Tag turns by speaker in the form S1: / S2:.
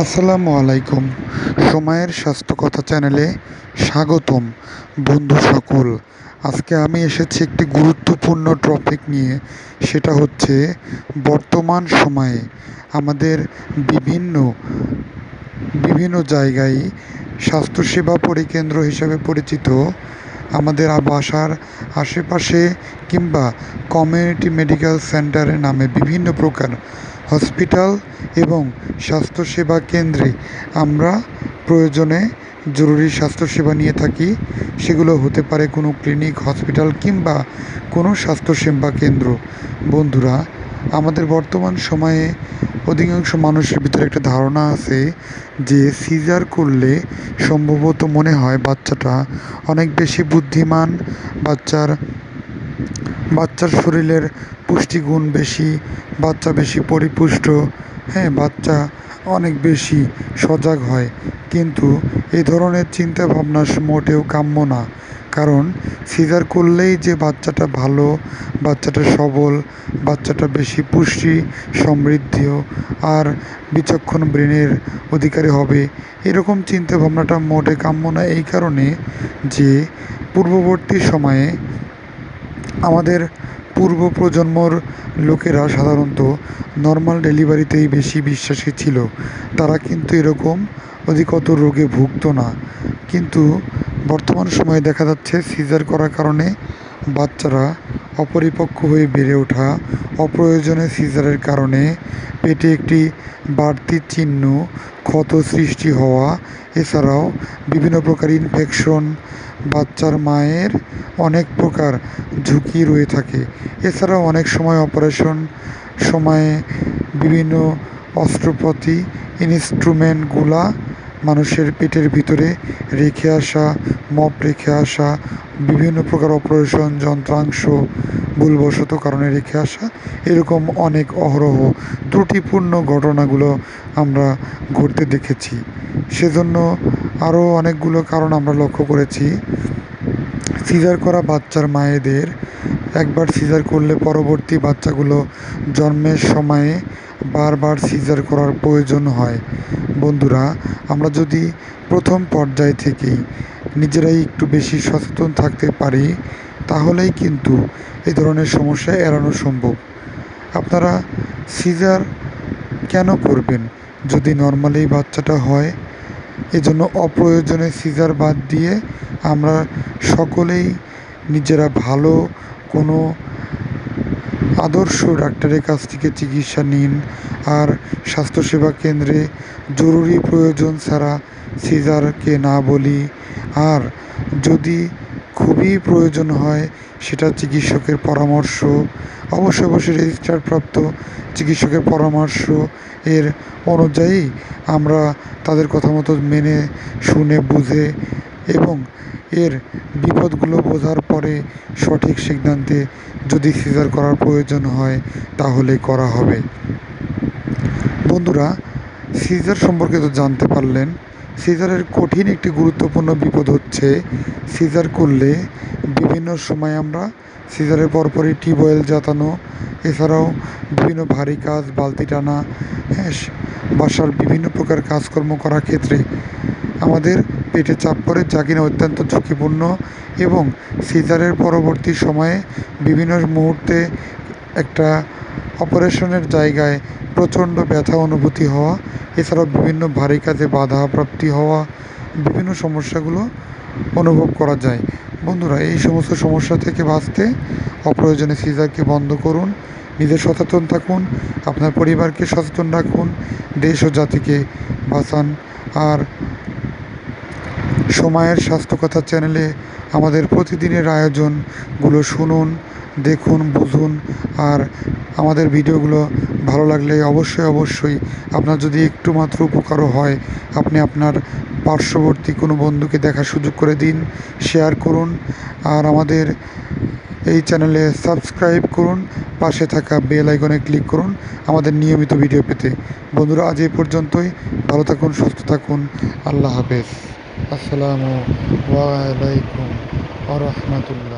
S1: আসসালামু আলাইকুম। সময়ের স্বাস্থ্য কথা চ্যানেলে স্বাগতম বন্ধু সকল। আজকে আমি এসেছি একটি গুরুত্বপূর্ণ টপিক নিয়ে। সেটা হচ্ছে বর্তমান সময়ে আমাদের বিভিন্ন বিভিন্ন জায়গায় স্বাস্থ্যসেবা পরিকেন্দ্র হিসেবে পরিচিত আমাদের বাসার আশেপাশে কিংবা কমিউনিটি মেডিকেল সেন্টারের নামে বিভিন্ন প্রকার হসপিটাল এবং স্বাস্থ্যসেবা কেন্দ্রে আমরা প্রয়োজনে জরুরি স্বাস্থ্যসেবা নিয়ে থাকি। সেগুলো হতে পারে কোনো ক্লিনিক, হসপিটাল কিংবা কোনো স্বাস্থ্যসেবা কেন্দ্র। বন্ধুরা, আমাদের বর্তমান সময়ে অধিকাংশ মানুষের ভিতরে একটা ধারণা আছে যে সিজার করলে সম্ভবত মনে হয় বাচ্চাটা অনেক বেশি বুদ্ধিমান, বাচ্চার বাচ্চার শরীরের পুষ্টিগুণ বেশি, বাচ্চা বেশি পরিপুষ্ট, হ্যাঁ, বাচ্চা অনেক বেশি সজাগ হয়। কিন্তু এই ধরনের চিন্তা ভাবনা মোটেও কাম্য না। কারণ সিজার করলেই যে বাচ্চাটা ভালো, বাচ্চাটা সবল, বাচ্চাটা বেশি পুষ্টি সমৃদ্ধ আর বিচক্ষণ ব্রেনের অধিকারী হবে, এরকম চিন্তা ভাবনাটা মোটে কাম্য না। এই কারণে যে পূর্ববর্তী সময়ে আমাদের পূর্ব প্রজন্মর লোকেরা সাধারণত নর্মাল ডেলিভারিতেই বেশি বিশ্বাসী ছিল। তারা কিন্তু এরকম অধিকতর রোগে ভুগতো না। কিন্তু বর্তমান সময়ে দেখা যাচ্ছে সিজার করার কারণে বাচ্চারা অপরিপক্ক হয়ে বেড়ে ওঠা, অপ্রয়োজনে সিজারের কারণে পেটে একটি বাড়তি চিহ্ন, ক্ষত সৃষ্টি হওয়া, এছাড়াও বিভিন্ন প্রকার ইনফেকশন, বাচ্চার মায়ের অনেক প্রকার ঝুঁকি রয়ে থাকে। এছাড়াও অনেক সময় অপারেশন সময়ে বিভিন্ন অস্ত্রোপতি ইনস্ট্রুমেন্টগুলা মানুষের পেটের ভিতরে রেখে আসা, মপ রেখে আসা, বিভিন্ন প্রকার অপারেশন যন্ত্রাংশ ভুলবশত কারণে রেখে আসা, এরকম অনেক অহরহ ত্রুটিপূর্ণ ঘটনাগুলো আমরা ঘটতে দেখেছি। সেজন্য আরও অনেকগুলো কারণ আমরা লক্ষ্য করেছি। সিজার করা বাচ্চার মায়েদের একবার সিজার করলে পরবর্তী বাচ্চাগুলো জন্মের সময়ে বারবার সিজার করার প্রয়োজন হয়। বন্ধুরা, আমরা যদি প্রথম পর্যায় থেকেই নিজেরাই একটু বেশি সচেতন থাকতে পারি, তাহলেই কিন্তু এই ধরনের সমস্যা এড়ানো সম্ভব। আপনারা সিজার কেন করবেন যদি নর্মালি বাচ্চাটা হয়? এজন্য অপ্রয়োজনে সিজার বাদ দিয়ে আমরা সকলেই নিজেরা ভালো কোনো আদর্শ ডাক্তারের কাছ থেকে চিকিৎসা নিন। আর স্বাস্থ্যসেবা কেন্দ্রে জরুরি প্রয়োজন ছাড়া সিজারকে না বলি। আর যদি খুবই প্রয়োজন হয়, সেটা চিকিৎসকের পরামর্শ, অবশ্যই রেজিস্টারপ্রাপ্ত চিকিৎসকের পরামর্শ এর অনুযায়ী আমরা তাদের কথা মতো মেনে শুনে বুঝে এবং এর বিপদগুলো বোঝার পরে সঠিক সিদ্ধান্তে যদি সিজার করার প্রয়োজন হয় তাহলে করা হবে। বন্ধুরা, সিজার সম্পর্কে তো জানতে পারলেন। সিজারের কঠিন একটি গুরুত্বপূর্ণ বিপদ হচ্ছে সিজার করলে বিভিন্ন সময় আমরা সিজারের পরপরই টিউবওয়েল জাতানো, এছাড়াও বিভিন্ন ভারী কাজ, বালতি টানা, হ্যাঁ, বাসার বিভিন্ন প্রকার কাজকর্ম করার ক্ষেত্রে আমাদের পেটে চাপ পড়ে, যা কিনা অত্যন্ত ঝুঁকিপূর্ণ। এবং সিজারের পরবর্তী সময়ে বিভিন্ন মুহূর্তে একটা অপারেশনের জায়গায় প্রচণ্ড ব্যথা অনুভূতি হওয়া, এছাড়াও বিভিন্ন ভারী কাজে বাধা প্রাপ্তি হওয়া, বিভিন্ন সমস্যাগুলো অনুভব করা যায়। বন্ধুরা, এই সমস্ত সমস্যা থেকে বাঁচতে অপ্রয়োজনে সিজারকে বন্ধ করুন। নিজে সচেতন থাকুন, আপনার পরিবারকে সচেতন রাখুন, দেশ ও জাতিকে বাঁচান। আর সময়ের স্বাস্থ্য কথা চ্যানেলে আমাদের প্রতিদিনের আয়োজনগুলো শুনুন, দেখুন, বুঝুন। আর আমাদের ভিডিওগুলো ভালো লাগলে অবশ্যই আপনার যদি একটু মাত্র উপকারও হয়, আপনি আপনার পার্শ্ববর্তী কোনো বন্ধুকে দেখার সুযোগ করে দিন, শেয়ার করুন। আর আমাদের এই চ্যানেলে সাবস্ক্রাইব করুন, পাশে থাকা বেল আইকনে ক্লিক করুন আমাদের নিয়মিত ভিডিও পেতে। বন্ধুরা, আজ এই পর্যন্তই। ভালো থাকুন, সুস্থ থাকুন। আল্লাহ হাফেজ। আসসালামু আলাইকুম ওয়া রাহমাতুল্লাহ।